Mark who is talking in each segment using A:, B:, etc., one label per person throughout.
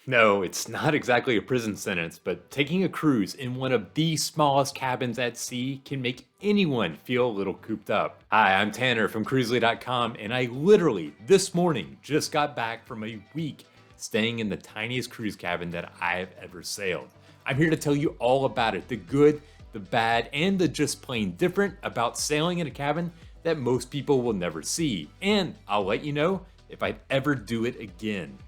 A: No, it's not exactly a prison sentence, but taking a cruise in one of the smallest cabins at sea can make anyone feel a little cooped up. Hi, I'm Tanner from Cruzely.com, and I literally this morning just got back from a week staying in the tiniest cruise cabin that I've ever sailed. I'm here to tell you all about it, the good, the bad, and the just plain different about sailing in a cabin that most people will never see. And I'll let you know if I'd ever do it again.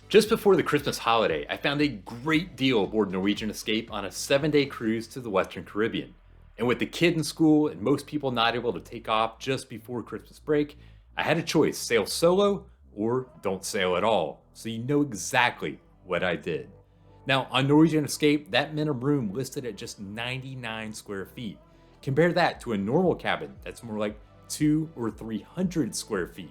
A: Just before the Christmas holiday, I found a great deal aboard Norwegian Escape on a 7-day cruise to the Western Caribbean. And with the kid in school and most people not able to take off just before Christmas break, I had a choice: sail solo or don't sail at all. So you know exactly what I did. Now, on Norwegian Escape, that meant a room listed at just 99 square feet. Compare that to a normal cabin that's more like 200 or 300 square feet.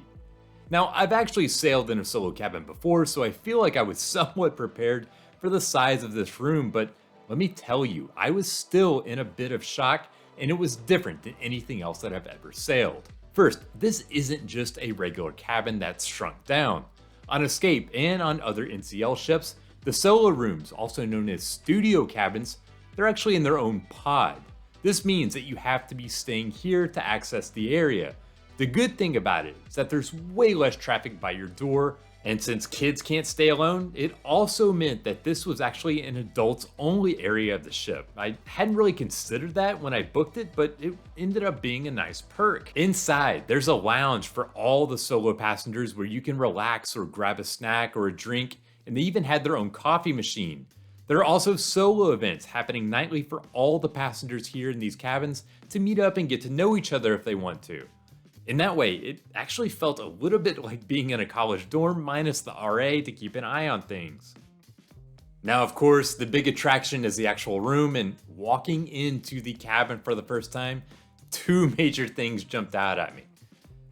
A: Now, I've actually sailed in a solo cabin before, so I feel like I was somewhat prepared for the size of this room, but let me tell you, I was still in a bit of shock, and it was different than anything else that I've ever sailed. First, this isn't just a regular cabin that's shrunk down. On Escape and on other NCL ships, the solo rooms, also known as studio cabins, they're actually in their own pod. This means that you have to be staying here to access the area. The good thing about it is that there's way less traffic by your door, and since kids can't stay alone, it also meant that this was actually an adults only area of the ship. I hadn't really considered that when I booked it, but it ended up being a nice perk. Inside, there's a lounge for all the solo passengers where you can relax or grab a snack or a drink, and they even had their own coffee machine. There are also solo events happening nightly for all the passengers here in these cabins to meet up and get to know each other if they want to. In that way, it actually felt a little bit like being in a college dorm minus the RA to keep an eye on things. Now, of course, the big attraction is the actual room, and walking into the cabin for the first time, two major things jumped out at me.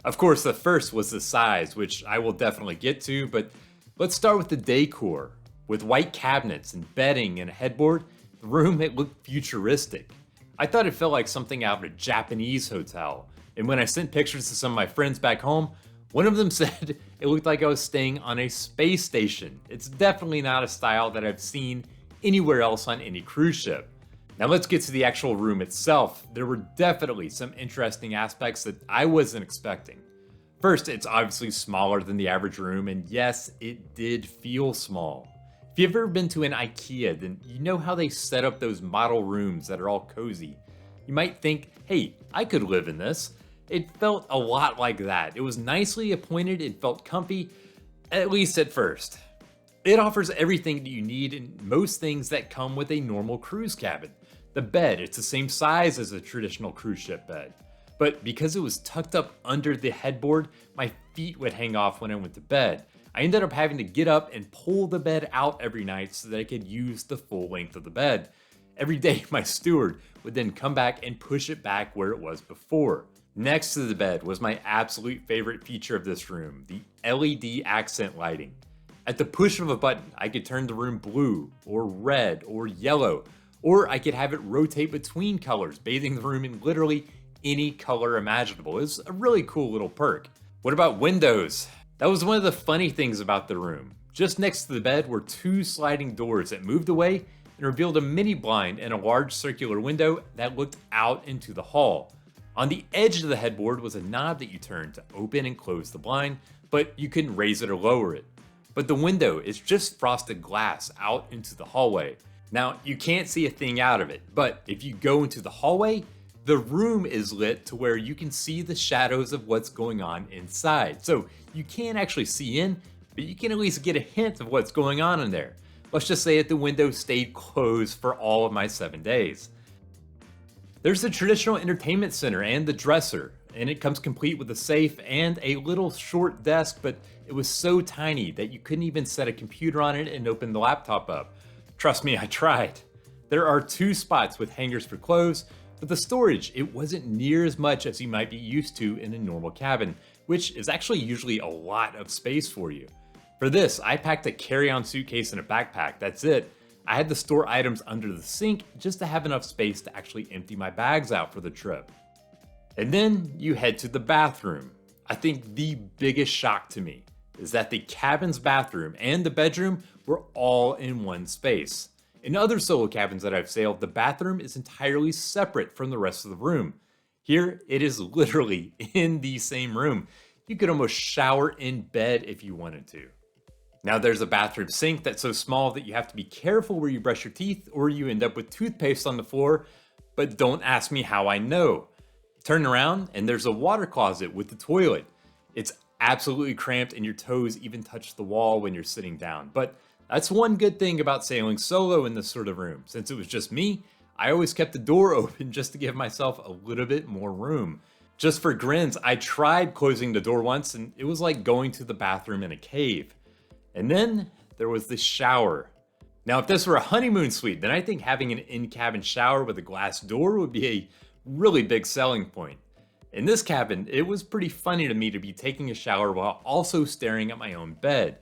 A: Of course, the first was the size, which I will definitely get to, but let's start with the decor. With white cabinets and bedding and a headboard, the room, it looked futuristic. I thought it felt like something out of a Japanese hotel. And when I sent pictures to some of my friends back home, one of them said it looked like I was staying on a space station. It's definitely not a style that I've seen anywhere else on any cruise ship. Now let's get to the actual room itself. There were definitely some interesting aspects that I wasn't expecting. First, it's obviously smaller than the average room, and yes, it did feel small. If you've ever been to an IKEA, then you know how they set up those model rooms that are all cozy. You might think, hey, I could live in this. It felt a lot like that. It was nicely appointed, it felt comfy, at least at first. It offers everything that you need and most things that come with a normal cruise cabin. The bed, it's the same size as a traditional cruise ship bed. But because it was tucked up under the headboard, my feet would hang off when I went to bed. I ended up having to get up and pull the bed out every night so that I could use the full length of the bed. Every day, my steward would then come back and push it back where it was before. Next to the bed was my absolute favorite feature of this room, the LED accent lighting. At the push of a button, I could turn the room blue, or red, or yellow, or I could have it rotate between colors, bathing the room in literally any color imaginable. It was a really cool little perk. What about windows? That was one of the funny things about the room. Just next to the bed were two sliding doors that moved away and revealed a mini blind and a large circular window that looked out into the hall. On the edge of the headboard was a knob that you turned to open and close the blind, but you couldn't raise it or lower it. But the window is just frosted glass out into the hallway. Now, you can't see a thing out of it, but if you go into the hallway, the room is lit to where you can see the shadows of what's going on inside. So you can't actually see in, but you can at least get a hint of what's going on in there. Let's just say that the window stayed closed for all of my 7 days. There's the traditional entertainment center and the dresser, and it comes complete with a safe and a little short desk, but it was so tiny that you couldn't even set a computer on it and open the laptop up. Trust me, I tried. There are 2 spots with hangers for clothes, but the storage, it wasn't near as much as you might be used to in a normal cabin, which is actually usually a lot of space for you. For this, I packed a carry-on suitcase and a backpack, that's it. I had to store items under the sink just to have enough space to actually empty my bags out for the trip. And then you head to the bathroom. I think the biggest shock to me. is that the cabin's bathroom and the bedroom were all in one space. In other solo cabins that I've sailed, the bathroom is entirely separate from the rest of the room. Here, it is literally in the same room. You could almost shower in bed if you wanted to. Now there's a bathroom sink that's so small that you have to be careful where you brush your teeth or you end up with toothpaste on the floor, but don't ask me how I know. Turn around and there's a water closet with the toilet. It's absolutely cramped and your toes even touch the wall when you're sitting down, but that's one good thing about sailing solo in this sort of room. Since it was just me, I always kept the door open just to give myself a little bit more room. Just for grins, I tried closing the door once and it was like going to the bathroom in a cave. And then there was the shower. Now, if this were a honeymoon suite, then I think having an in-cabin shower with a glass door would be a really big selling point. In this cabin, it was pretty funny to me to be taking a shower while also staring at my own bed.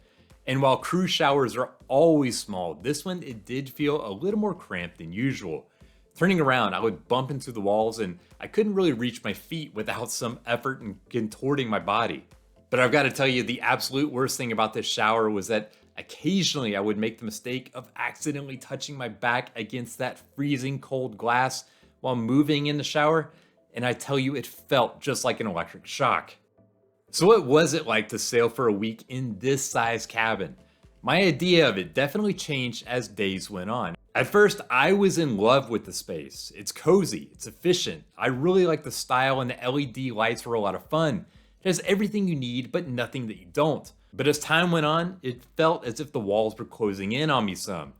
A: And while cruise showers are always small, this one, it did feel a little more cramped than usual. Turning around, I would bump into the walls and I couldn't really reach my feet without some effort in contorting my body. But I've got to tell you, the absolute worst thing about this shower was that occasionally I would make the mistake of accidentally touching my back against that freezing cold glass while moving in the shower, and I tell you, it felt just like an electric shock. So what was it like to sail for a week in this size cabin? My idea of it definitely changed as days went on. At first, I was in love with the space. It's cozy, it's efficient. I really like the style and the LED lights were a lot of fun. It has everything you need, but nothing that you don't. But as time went on, it felt as if the walls were closing in on me some.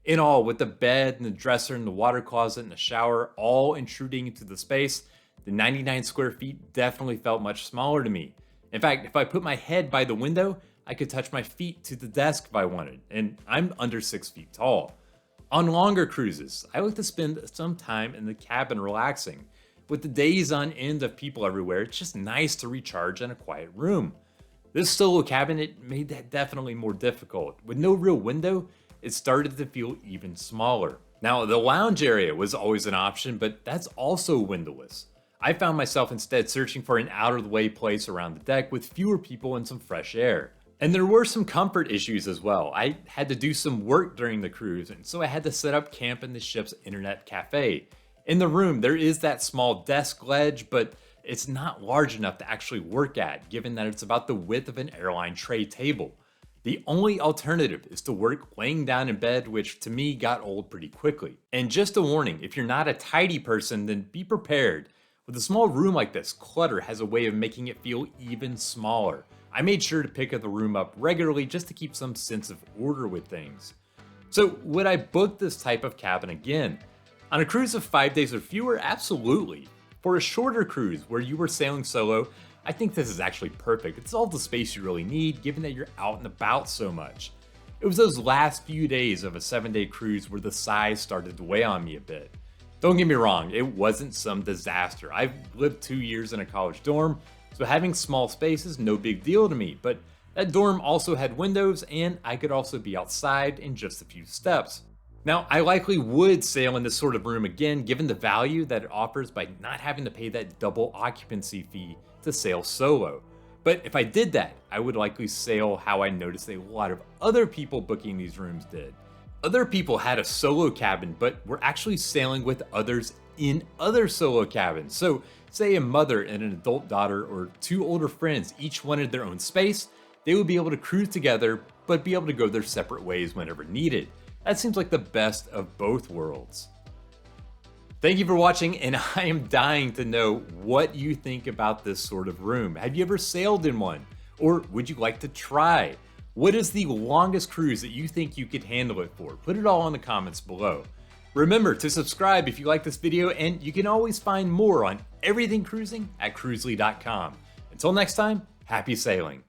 A: In all, with the bed and the dresser and the water closet and the shower all intruding into the space, the 99 square feet definitely felt much smaller to me. In fact, if I put my head by the window, I could touch my feet to the desk if I wanted, and I'm under 6 feet tall. On longer cruises, I like to spend some time in the cabin relaxing. With the days on end of people everywhere, it's just nice to recharge in a quiet room. This solo cabin, it made that definitely more difficult. With no real window, it started to feel even smaller. Now, the lounge area was always an option, but that's also windowless. I found myself instead searching for an out-of-the-way place around the deck with fewer people and some fresh air. And there were some comfort issues as well. I had to do some work during the cruise, and so I had to set up camp in the ship's internet cafe. In the room, there is that small desk ledge, but it's not large enough to actually work at, given that it's about the width of an airline tray table. The only alternative is to work laying down in bed, which to me got old pretty quickly. And just a warning, if you're not a tidy person, then be prepared. With a small room like this, clutter has a way of making it feel even smaller. I made sure to pick the room up regularly just to keep some sense of order with things. So would I book this type of cabin again? On a cruise of 5 days or fewer, absolutely. For a shorter cruise where you were sailing solo, I think this is actually perfect. It's all the space you really need, given that you're out and about so much. It was those last few days of a 7-day cruise where the size started to weigh on me a bit. Don't get me wrong, it wasn't some disaster. I've lived 2 years in a college dorm, so having small space is no big deal to me, but that dorm also had windows and I could also be outside in just a few steps. Now, I likely would sail in this sort of room again, given the value that it offers by not having to pay that double occupancy fee to sail solo. But if I did that, I would likely sail how I noticed a lot of other people booking these rooms did. Other people had a solo cabin, but were actually sailing with others in other solo cabins. So say a mother and an adult daughter or 2 older friends each wanted their own space, they would be able to cruise together, but be able to go their separate ways whenever needed. That seems like the best of both worlds. Thank you for watching, and I am dying to know what you think about this sort of room. Have you ever sailed in one? Or would you like to try? What is the longest cruise that you think you could handle it for? Put it all in the comments below. Remember to subscribe if you like this video, and you can always find more on everything cruising at Cruzely.com. Until next time, happy sailing.